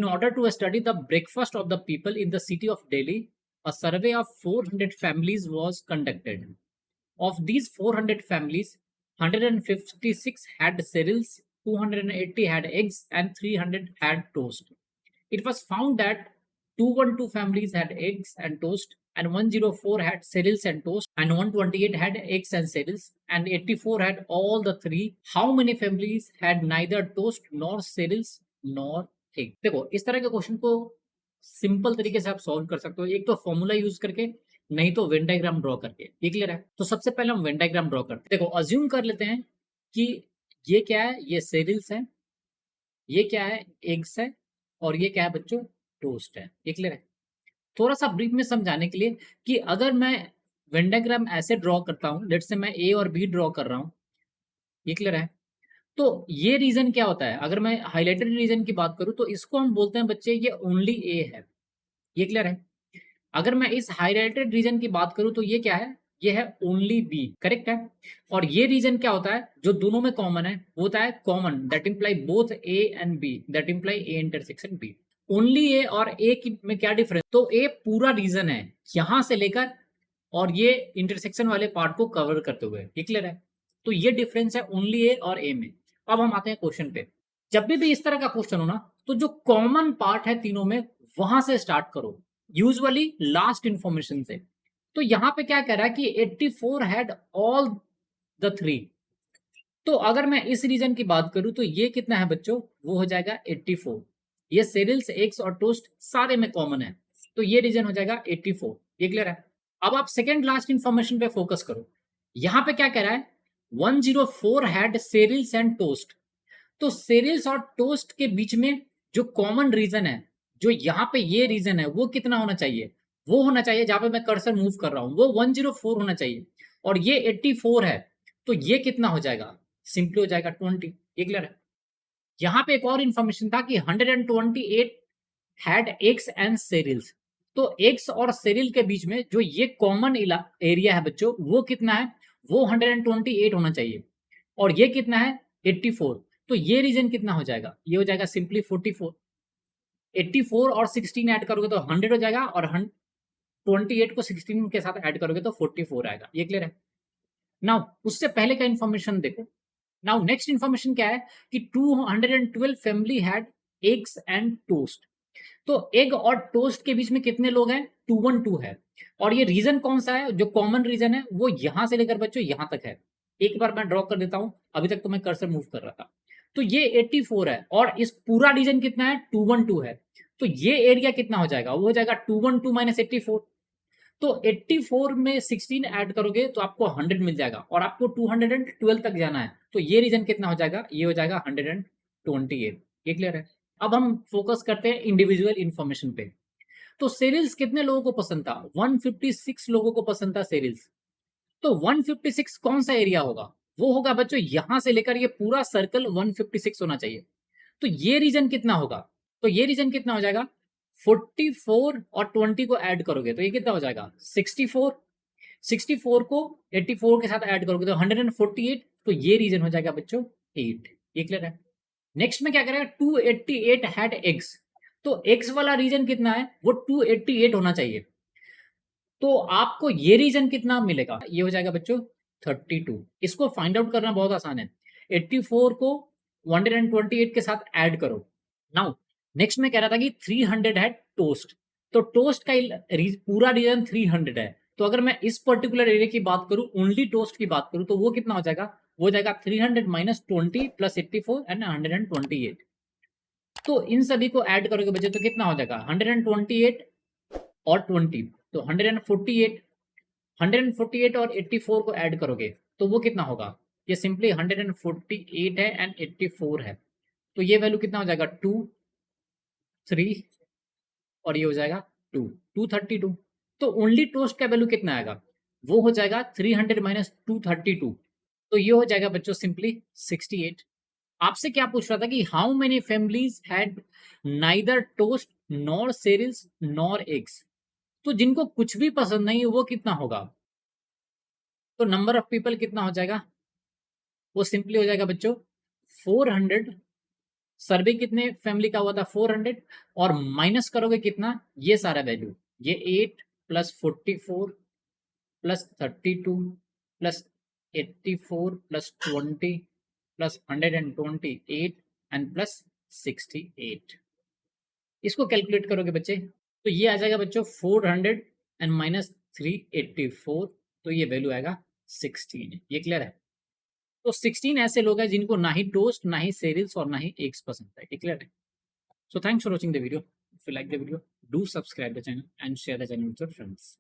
order to study the breakfast of the people in the city of Delhi, a survey of 400 families was conducted. Of these 400 families, 156 had cereals, 280 had eggs, and 300 had toast. It was found that 212 families had eggs and toast, and 104 had cereals and toast, and 128 had eggs and cereals, and 84 had all the three. How many families had neither toast nor cereals nor egg? देखो, इस तरह के question को simple तरीके से आप solve कर सकते हो, एक तो फॉर्मूला यूज करके, नहीं तो वेन डायग्राम ड्रॉ करके। ये क्लियर है? तो सबसे पहले हम वेन डायग्राम ड्रॉ करते हैं। देखो, अज्यूम कर लेते हैं कि ये क्या है, ये सेरिल्स है, ये क्या है, एग्स है, और ये क्या है बच्चों, टोस्ट है। ये क्लियर है? थोड़ा सा ब्रीफ में समझाने के लिए कि अगर मैं वेन डायग्राम ऐसे ड्रॉ करता हूं, लेट्स से मैं ए और बी ड्रॉ कर रहा हूं, ये क्लियर है? तो ये रीजन क्या होता है, अगर मैं हाईलाइटेड रीजन की बात करूं तो इसको हम बोलते हैं बच्चे ये ओनली ए है। ये क्लियर है? अगर मैं इस हाईलाइटेड रीजन की बात करूं तो ये क्या है, ये है ओनली बी। करेक्ट है? और ये रीजन क्या होता है, जो दोनों में कॉमन है, वो होता है common, that imply both A and B, that imply A intersection B. Only A और ए की में क्या डिफरेंस, तो ए पूरा रीजन है यहां से लेकर और ये इंटरसेक्शन वाले पार्ट को कवर करते हुए। ये क्लियर है? तो ये डिफरेंस है ओनली ए और ए में। अब हम आते हैं क्वेश्चन पे। जब भी इस तरह का क्वेश्चन हो ना, तो जो कॉमन पार्ट है तीनों में, वहां से स्टार्ट करो, यूजुअली लास्ट इंफॉर्मेशन से। तो यहां पे क्या कह रहा है कि 84 हैड ऑल द थ्री। तो अगर मैं इस रीजन की बात करूं तो ये कितना है बच्चों, वो हो जाएगा 84। ये सेरिल्स, एग्स और टोस्ट सारे में कॉमन है, तो ये रीजन हो जाएगा 84। ये क्लियर है? अब आप सेकेंड लास्ट इंफॉर्मेशन पे फोकस करो। यहां पे क्या कह रहा है, 104 हैड सेरिल्स एंड टोस्ट। तो सेरिल्स और टोस्ट के बीच में जो कॉमन रीजन है, जो यहाँ पे ये रीजन है, वो कितना होना चाहिए, वो होना चाहिए जहां पे मैं कर्सर मूव कर रहा हूं, वो 104 होना चाहिए। और ये 84 है, तो ये कितना हो जाएगा, सिंपली हो जाएगा 20। ये क्लियर है? यहाँ पे एक और इंफॉर्मेशन था कि 128 हैड एग्स एंड सेरिल्स। तो एग्स और सेरिल के बीच में जो ये कॉमन एरिया है बच्चों, वो कितना है, वो 128 होना चाहिए। और ये कितना है, 84। तो ये रीजन कितना हो जाएगा, ये हो जाएगा सिंपली 44। 84 और 16 ऐड करोगे तो 100 हो जाएगा, और 28 को 16 के साथ ऐड करोगे तो 44 आएगा। ये क्लियर है? नाउ उससे पहले का इंफॉर्मेशन देखो। नाउ नेक्स्ट इंफॉर्मेशन क्या है कि 212 family had eggs and toast. तो एग और टोस्ट के बीच में कितने लोग हैं, 212 है। और ये रीजन कौन सा है, जो कॉमन रीजन है, वो यहां से लेकर बच्चों यहां तक है। एक बार मैं ड्रॉ कर देता हूं, अभी तक तो मैं कर्सर मूव कर रहा था। तो ये 84 है, और इस पूरा रीजन कितना है, 212 है। तो ये एरिया कितना हो जाएगा, वो हो जाएगा 212 माइनस 84। तो 84 में 16 ऐड करोगे तो आपको 100 मिल जाएगा, और आपको 212 तक जाना है। तो ये रीजन कितना हो जाएगा, ये हो जाएगा 128। ये क्लियर है? अब हम फोकस करते हैं इंडिविजुअल इंफॉर्मेशन पे। तो सेरिल्स कितने लोगों को पसंद था, 156 लोगों को पसंद था सेरिल्स। तो 156 कौन सा एरिया होगा, वो होगा बच्चों यहां से लेकर ये पूरा सर्कल 156 होना चाहिए। तो ये रीजन कितना होगा, तो ये रीजन कितना हो जाएगा, 44 और 20 को ऐड करोगे तो ये कितना हो जाएगा, 64। 64 को 84 के साथ ऐड करोगे तो 148। तो ये रीजन हो जाएगा बच्चों 8। ये क्लियर है? नेक्स्ट में क्या करेगा, 288 हैड एग्स। तो एक्स वाला रीजन कितना है, वो 288 होना चाहिए। तो आपको ये रीजन कितना मिलेगा, ये हो जाएगा बच्चों 32। इसको फाइंड आउट करना बहुत आसान है। 84 को 128 के साथ ऐड करो। नाउ नेक्स्ट में कह रहा था कि 300 है टोस्ट। तो टोस्ट का पूरा रीजन 300 है। तो अगर मैं इस पर्टिकुलर एरिया की बात करूं, ओनली टोस्ट की बात करूं, तो वो कितना हो जाएगा, वो जाएगा 300 माइनस 20 प्लस 84 एंड 128। तो इन सभी को ऐड करोगे बच्चे तो कितना हो जाएगा, 128 और 20, तो 148। 148 और 84 को ऐड करोगे तो वो कितना होगा, ये सिंपली 148 है एंड 84 है। तो ये वैल्यू कितना हो जाएगा, 2 3, और ये हो जाएगा 2 232। तो ओनली टोस्ट का वैल्यू कितना आएगा, वो हो जाएगा 300 माइनस 232। तो ये हो जाएगा बच्चों सिंपली 68। आपसे क्या पूछ रहा था कि how many families had neither toast nor cereals nor eggs. तो जिनको कुछ भी पसंद नहीं है वो कितना होगा, तो नंबर ऑफ पीपल कितना हो जाएगा, वो सिंपली हो जाएगा बच्चों 400 सर्वे कितने फैमिली का हुआ था 400, और माइनस करोगे कितना, ये सारा वैल्यू, ये 8 plus 44 plus 32 plus 84 plus 20 plus 128 and plus 68, इसको कैलकुलेट करोगे बच्चे तो ये आ जाएगा बच्चों 400 एंड माइनस 384, तो ये वैल्यू आएगा 16। ये क्लियर है। तो 16 ऐसे लोग हैं जिनको ना ही टोस्ट, ना ही सेरिल्स और ना ही एग्स पसंद है। ये क्लियर है। So thanks for watching the video. If you like the video, do subscribe the channel and share the channel with your friends.